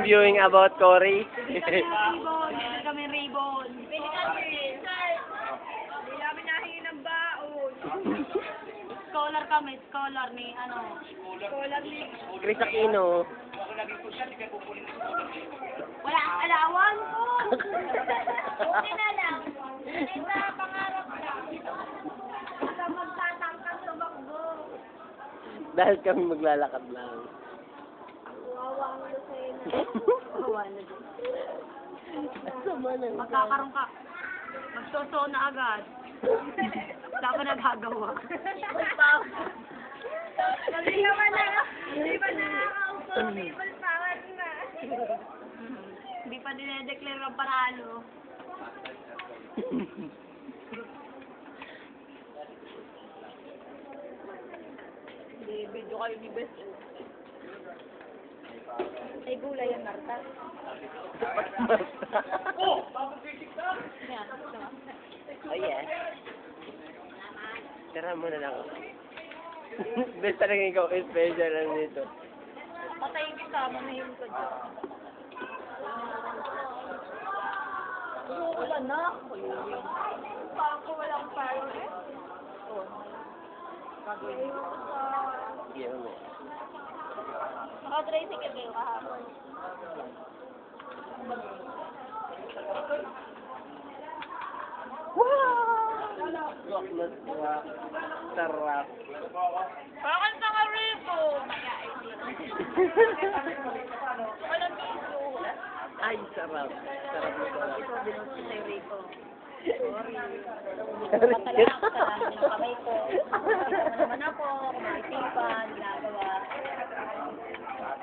interviewing about Cory. Bili kami ribbon. Bili kami, sir. Hindi namin nahingi ng baon. Scholar kami, scholar ni, ano. Scholar ni. Chris Aquino. Wala kang alawan ko. Buti na lang. Ito, pangarap lang. Basta magtatangkang tumakbo. Dahil kami maglalakad lang. Wawa ang Lucena. Wawa na din. Sama na. Magkakaroon ka. Magsoso na agad. Wala pa nagagawa. Hindi pa na. Hindi pa na. People power na. Hindi pa dinedeclare ang panalo. Hindi, video kayo ni Best. Ay, gulay ang Marta. Oh! Yan. Oh, yes. Tara mo na lang ako. Best talaga ikaw, special lang dito. Patayin kita, manahin ko dyan. Wala na. Ako walang paro eh. Gagawin ko sa... Sige mo. Naka-tricycle kayo kahapon. Rock na rock. Sarap. Bakit naka-ribo? Walang piso. Ay, sarap. Sarap na sarap. Ito, binusin sa Rico. Sorry. Matalak ka lang ng kamay ko.